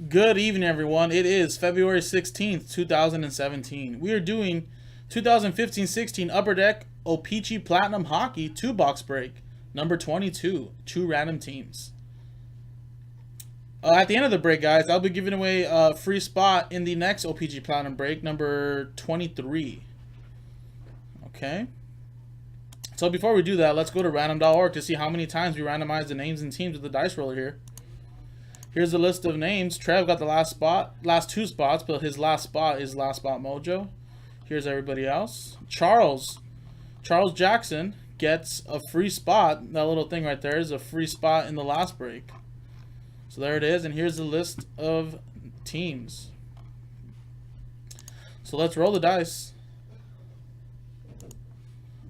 Good evening, everyone. It is February 16th, 2017. We are doing 2015-16 Upper Deck O-Pee-Chee Platinum Hockey 2-box break, number 22, 2 random teams. At the end of the break, guys, I'll be giving away a free spot in the next O-Pee-Chee Platinum break, number 23. Okay. So before we do that, let's go to random.org to see how many times we randomize the names and teams with the dice roller here. Here's a list of names. Trev got the last two spots, but his last spot is Last Spot Mojo. Here's everybody else. Charles Jackson gets a free spot. That little thing right there is a free spot in the last break. So there it is, and here's the list of teams. So let's roll the dice.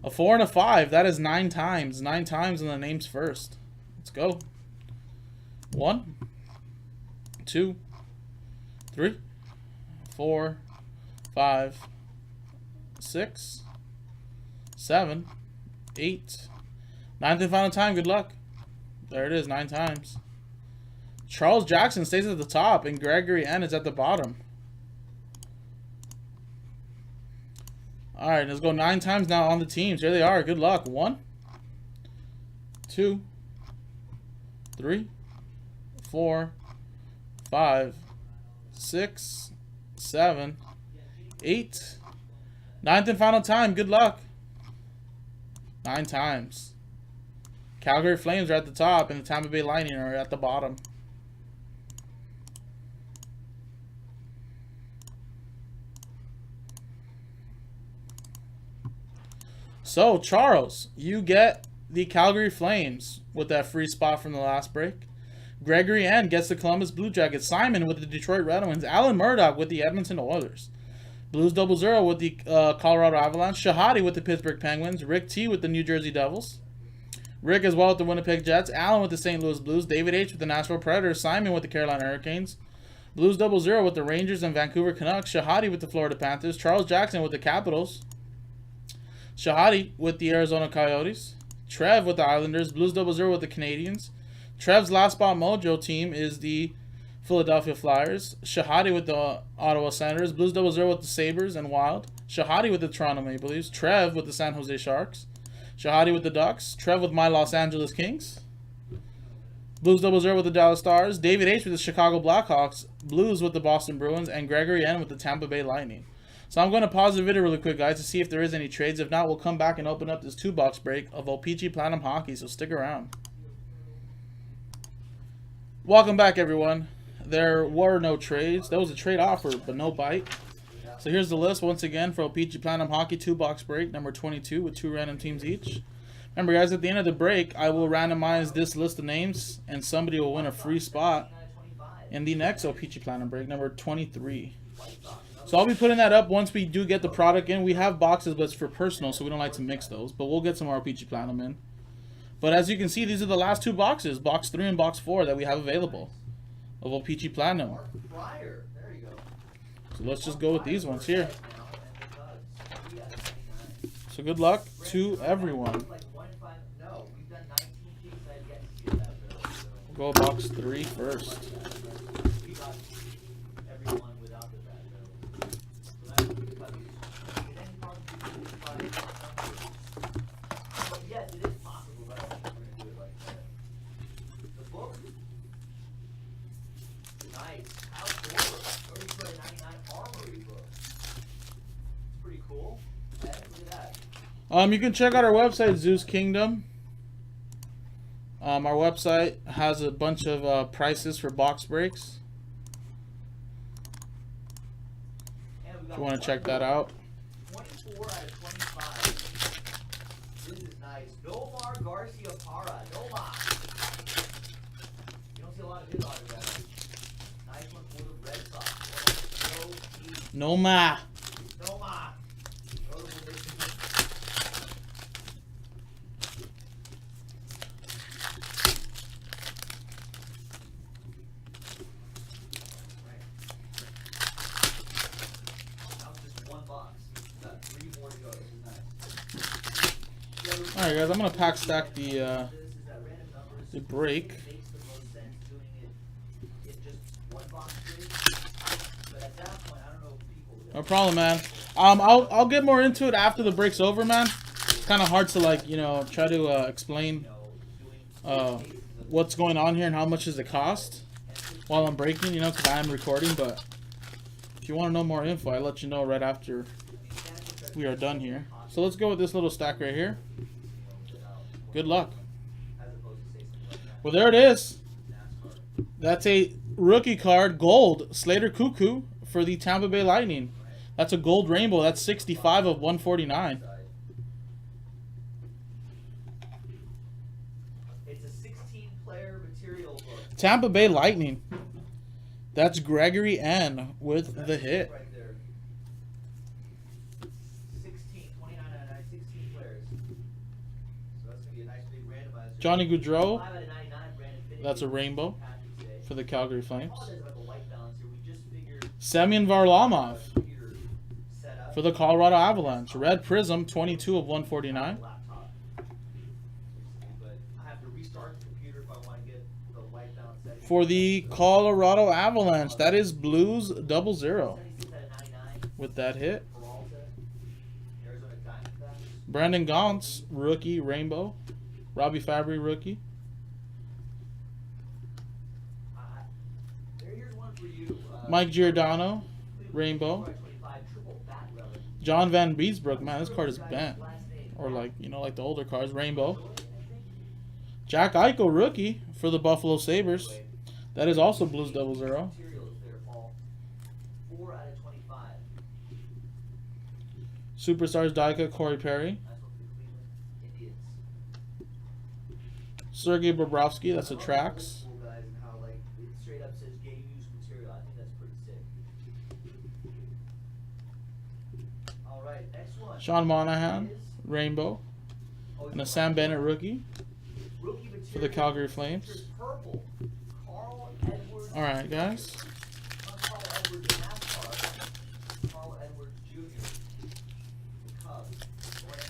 A 4 and a 5. That is 9 times. 9 times, and the names first. Let's go. 1, 2, 3, 4, 5, 6, 7, 8. 9th and final time. Good luck. There it is, 9 times. Charles Jackson stays at the top, and Gregory N is at the bottom. All right, let's go 9 times now on the teams. Here they are. Good luck. 1, 2, 3, 4, 5, 6, 7, 8. 9th and final time. Good luck. 9 times. Calgary Flames are at the top, and the Tampa Bay Lightning are at the bottom. So, Charles, you get the Calgary Flames with that free spot from the last break. Gregory N gets the Columbus Blue Jackets. Simon with the Detroit Red Wings. Alan Murdoch with the Edmonton Oilers. Blues 00 with the Colorado Avalanche. Shahadi with the Pittsburgh Penguins. Rick T with the New Jersey Devils. Rick as well with the Winnipeg Jets. Alan with the St. Louis Blues. David H with the Nashville Predators. Simon with the Carolina Hurricanes. Blues 00 with the Rangers and Vancouver Canucks. Shahadi with the Florida Panthers. Charles Jackson with the Capitals. Shahadi with the Arizona Coyotes. Trev with the Islanders. Blues 00 with the Canadiens. Trev's last spot mojo team is the Philadelphia Flyers. Shahadi with the Ottawa Senators. Blues 00 with the Sabres and Wild. Shahadi with the Toronto Maple Leafs. Trev with the San Jose Sharks. Shahadi with the Ducks. Trev with my Los Angeles Kings. Blues 00 with the Dallas Stars. David H with the Chicago Blackhawks. Blues with the Boston Bruins. And Gregory N with the Tampa Bay Lightning. So I'm going to pause the video really quick, guys, to see if there is any trades. If not, we'll come back and open up this 2-box break of O-Pee-Chee Platinum Hockey, so stick around. Welcome back, everyone. There were no trades. There was a trade offer, but no bite. So here's the list once again for O-Pee-Chee Platinum Hockey 2-box break, number 22, with 2 random teams each. Remember, guys, at the end of the break, I will randomize this list of names, and somebody will win a free spot in the next O-Pee-Chee Platinum break, number 23. So I'll be putting that up once we do get the product in. We have boxes, but it's for personal, so we don't like to mix those. But we'll get some O-Pee-Chee Platinum in. But as you can see, these are the last 2 boxes, box 3 and box 4, that we have available of O-Pee-Chee Platinum. So let's just go with these ones here. So good luck to everyone. We'll go box 3 first. You can check out our website, Zeus Kingdom. Our website has a bunch of prices for box breaks. If you want to check that out. 24 out of 25. This is nice. Nomar Garcia Para. Nomar. You don't see a lot of his autographs. Nice one for the Red Sox. Nomar. Alright, guys, I'm going to pack stack the break. box break. But at that point, I don't know if people would. No problem, man. I'll get more into it after the break's over, man. It's kind of hard to, like, you know, try to explain what's going on here and how much does it cost while I'm breaking, you know, because I am recording. But if you want to know more info, I'll let you know right after we are done here. So let's go with this little stack right here. Good luck. Well, there it is. That's a rookie card, gold, Slater Cuckoo for the Tampa Bay Lightning. That's a gold rainbow. That's 65 of 149. It's a 16-player material book. Tampa Bay Lightning. That's Gregory N with the hit. Right there. 16, 29.99, 16 players. So that's going to be a nice big randomizer. Johnny Gaudreau. 5 out of 99, Brandon Finney. That's a rainbow Patrick's Day. for the Calgary Flames. I apologize about the white balance here. We just figured Semyon Varlamov computer set up. for the Colorado Avalanche. Red Prism, 22 of 149. Laptop. But I have to restart the computer if I want to get the white balance setting. For the Colorado Avalanche, that is Blues 00 76 out of 99. with that hit. Peralta. Arizona Diamondbacks. Brandon Gauntz, rookie rainbow. Robbie Fabry, rookie. Here's one for you. Mike Giordano, rainbow. 25 triple bat relic. John Van Beesbrook, man, this card is bent. Or like, you know, like the older cards, rainbow. Jack Eichel, rookie for the Buffalo Sabres. That is also Blues 00. Materials there, Paul. 4 out of 25. Superstars Daika, Corey Perry. That's what the Cleveland Indians. Sergei Bobrovsky, that's a Trax. Cool guys and how like it straight up says gay use material. I think that's pretty sick. All right, next one. Sean Monahan, Is- rainbow. oh, And a it's Sam Bennett, rookie rookie material for the Calgary features Flames. Purple. Carl Edwards. Alright, guys. Not Carl Edwards in NASCAR. Carl Edwards Jr. The Cubs. Going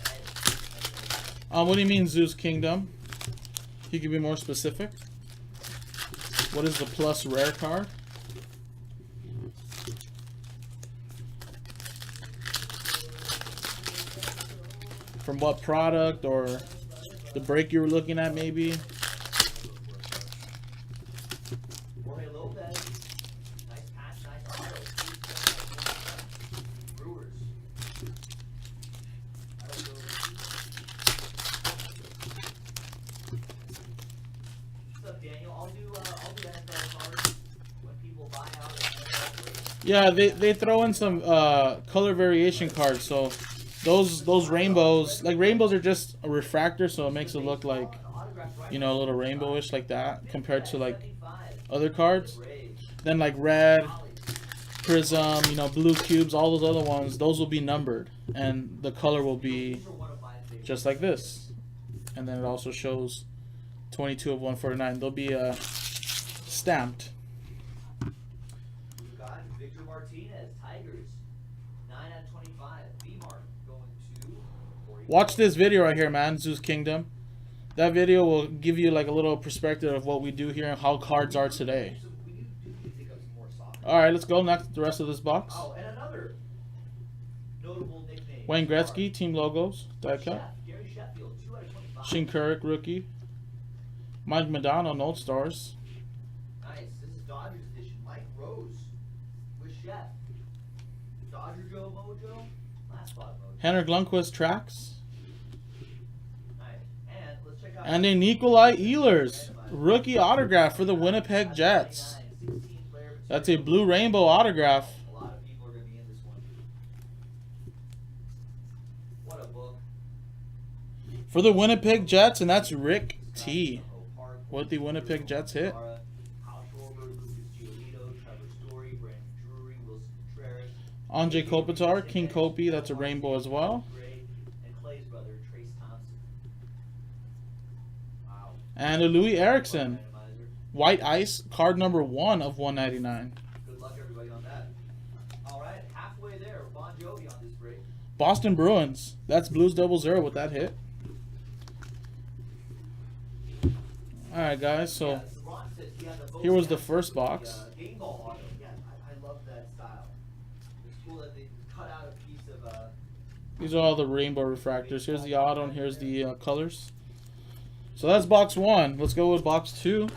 ahead. What do you mean, Zeus Kingdom? You can be more specific. What is the plus rare card? From what product or the break you were looking at, maybe? Jorge Lopez. Nice patch, nice auto. Brewers. What's up, Daniel? I'll do NFL cards when people buy out NFL breaks. Yeah, they throw in some color variation cards. So those rainbows, like rainbows are just a refractor, so it makes it look like, you know, a little rainbowish like that compared to like other cards. Then like red, prism, you know, blue cubes, all those other ones, those will be numbered, and the color will be just like this. And then it also shows 22 of 149. They'll be stamped. We've got Victor Martinez, Tigers. 9 out of 25. B-Mark going to 40. Watch this video right here, man, Zeus Kingdom. That video will give you like a little perspective of what we do here and how cards are today. We need to pick up some more soccer. Alright, let's go next. The rest of this box. Oh, and another notable nickname. Wayne Gretzky, team logos, die cut. Gary Sheffield, 2 out of 25. Shinkurik, rookie. Mike Madonna, Note Stars. Nice. This is Dodgers edition. Mike Rose with Chef. Dodger Joe Mojo. Last spot Mojo. Henrik Lundqvist, Tracks. Nice. And let's check out. And a Nikolai Ehlers, rookie autograph for the Winnipeg Jets. 16 player That's a blue rainbow autograph. A lot of people are going to be in this one. What a book. For the Winnipeg Jets, and that's Rick T. With the Winnipeg Jets hit. Andre Kopitar, King Kopi, that's a rainbow as well. And a Louis Erickson, white ice, card number 1 of 199. Good luck, everybody, on that. All right, halfway there. Bon Jovi on this break. Boston Bruins, that's Blues 00 with that hit. Alright, guys, so Ron says Yeah, the Here was the Vogue first with box. Game Ball auto. Yeah, I love that style. It's cool that they cut out a piece of These are all the rainbow refractors. Here's the auto and here's the colors. So that's box 1. Let's go with box 2.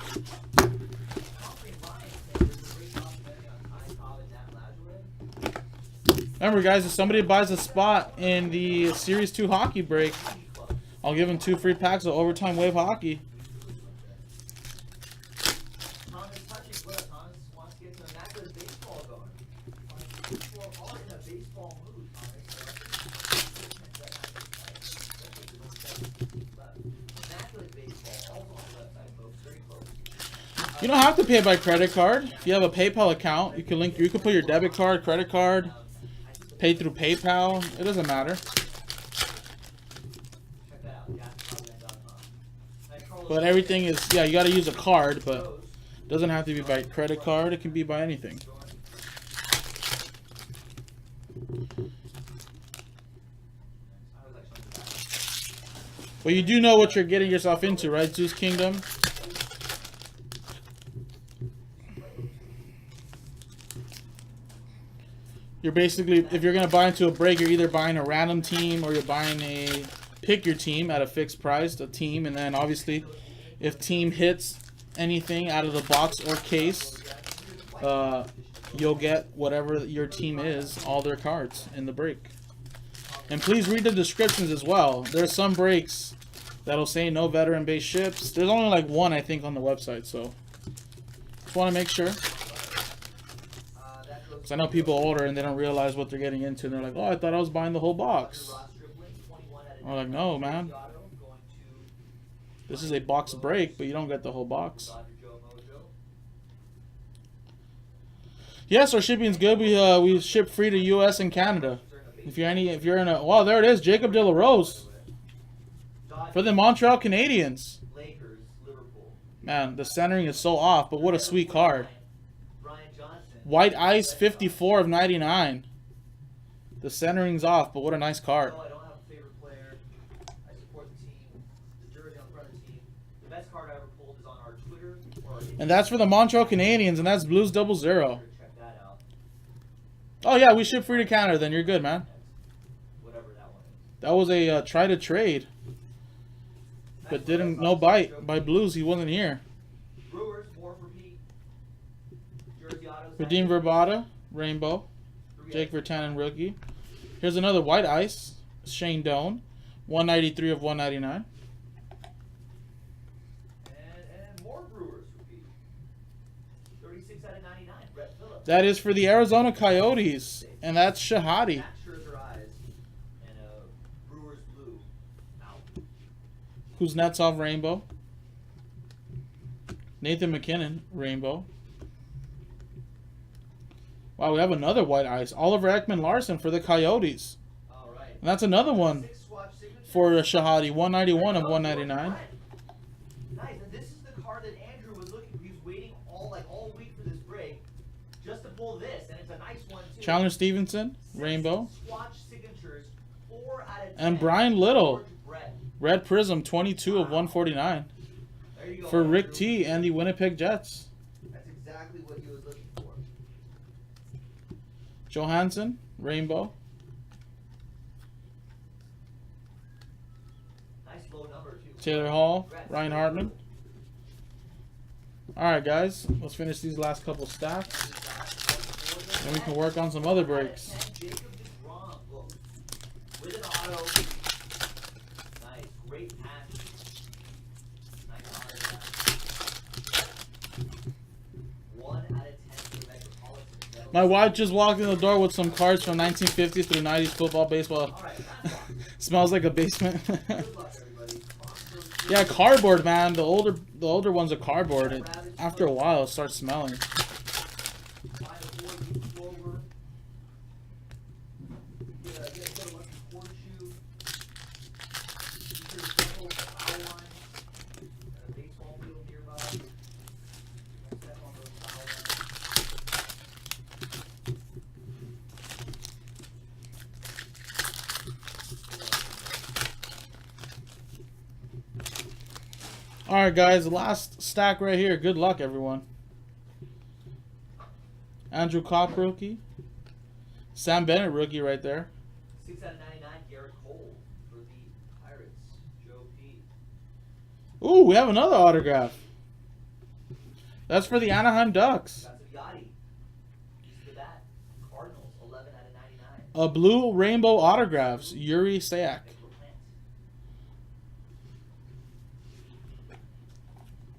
Remember, guys, if somebody buys a spot in the Series 2 hockey break, I'll give them 2 free packs of Overtime Wave Hockey. You don't have to pay by credit card. If you have a PayPal account, you can put your debit card, credit card, pay through PayPal. It doesn't matter. But everything is, yeah, you got to use a card, but it doesn't have to be by credit card. It can be by anything. But you do know what you're getting yourself into, right, Zeus Kingdom? You're basically, if you're going to buy into a break, you're either buying a random team or you're buying a pick your team at a fixed price, a team, and then obviously if team hits anything out of the box or case, you'll get whatever your team is, all their cards in the break. And please read the descriptions as well. There's some breaks that'll say no veteran-based ships. There's only like 1, I think, on the website, so just want to make sure. Because I know people order and they don't realize what they're getting into. And they're like, oh, I thought I was buying the whole box. I'm like, no, man. This is a box break, but you don't get the whole box. Yes, our shipping's good. We ship free to U.S. and Canada. If you're in a, wow, there it is, Jacob De La Rose for the Montreal Canadiens. Man, the centering is so off, but what a sweet card. White Ice 54 of 99. The centering's off, but what a nice card. I don't have a favorite player. I support the team. The jersey on front of the team. The best card I ever pulled is on our Twitter. And that's for the Montreal Canadiens, and that's Blues 00. Check that out. Oh yeah, we ship free to Canada. Then you're good, man. Whatever that one is. That was a try to trade, but didn't no bite by Blues. He wasn't here. Brewers, more for Pete. Jersey autos. Redeem Verbata, Rainbow, Jake Virtanen rookie. Here's another White Ice, Shane Doan, 193 of 199. And more Brewers for Pete. 36 out of 99. Brett Phillips. That is for the Arizona Coyotes, and that's Shahadi. And Brewers blue. Out. Kuznetsov Rainbow. Nathan McKinnon Rainbow. Wow, we have another White Ice. Oliver Ekman-Larsson for the Coyotes. All right. And that's another one for Shahadi, 191 of 199. Nice. And this is the card that Andrew was looking for. He was waiting all week for this break just to pull this, and it's a nice one too. Chandler Stevenson, Rainbow. Swatch signatures, 4 out of 10. And Brian Little, Red Prism, 22 of 149. There you go, for Rick Andrew. T and the Winnipeg Jets. That's exactly what he was looking for. Johansson, Rainbow. Nice low number too. Taylor Hall, Ryan Hartman. Alright guys, let's finish these last couple stacks. And we can work on some other breaks. Jacob DeGrom, look, with an auto. Nice, great patch. Nice autograph. 1 out of 10 for the Metropolitan. My wife just walked in the door with some cards from 1950s through 90s football, baseball. Smells like a basement. Yeah, cardboard, man. The older ones are cardboard. After a while, it starts smelling. Alright guys, last stack right here. Good luck, everyone. Andrew Kopp rookie. Sam Bennett rookie right there. 6 out of 99, Garrett Cole for the Pirates. Joe P. Ooh, we have another autograph. That's for the Anaheim Ducks. Got some Yachty. Use the bat. Cardinals, 11 out of 99. A blue rainbow autographs. Yuri Sayak.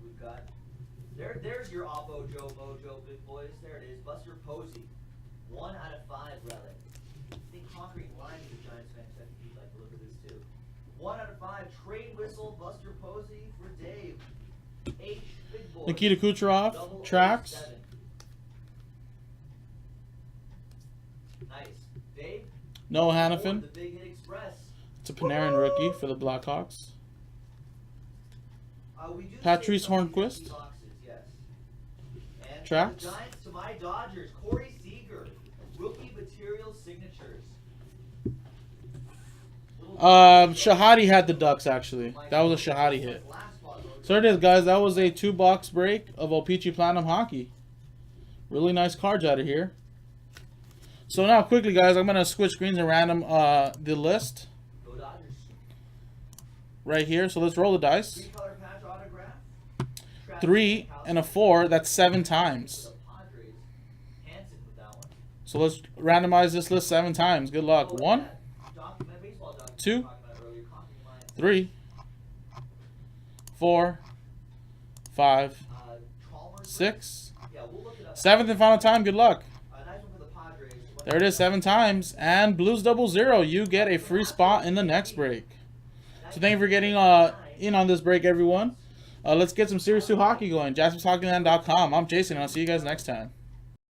We've got there's your Oppo Joe Mojo, big boys. There it is. Buster Posey. 1 out of 5 relic. I think Conquering Line is a Giants fan, so I think he'd like to look at this too. 1 out of 5. Trade whistle, Buster Posey for Dave. H, big boy. Nikita Kucherov. Tracks. 007. Nice. Dave. Noah The Hannafin. Big Hit Express. It's a Panarin rookie for the Blackhawks. We do Patrice save some of these Hornquist. empty boxes, yes. And Tracks. the Giants to my Dodgers. Corey Seager. Rookie material signatures. Shahadi had the Ducks, actually. That was a Shahadi hit. So there it is, guys. That was a 2-box break of O-Pee-Chee Platinum Hockey. Really nice cards out of here. So now, quickly, guys, I'm going to switch screens and random the list Go Dodgers. right here. So let's roll the dice. 3-color patch autograph. 3 and a 4. That's 7 times. The Padres. Hansen with that one. So let's randomize this list 7 times. Good luck. Oh, 1, my baseball doc 2, we were talking about earlier, Conquering Line. 3, 4, 5, Chalmers. 6, Yeah, we'll look it up. 7th and final time. Good luck. Nice one for the Padres. There it is, 7 times. And Blues 00. You get a free spot in the next break. So thank you for getting in on this break, everyone. Let's get some Series 2 hockey going. JaspysHockeyLand.com. I'm Jason, and I'll see you guys next time.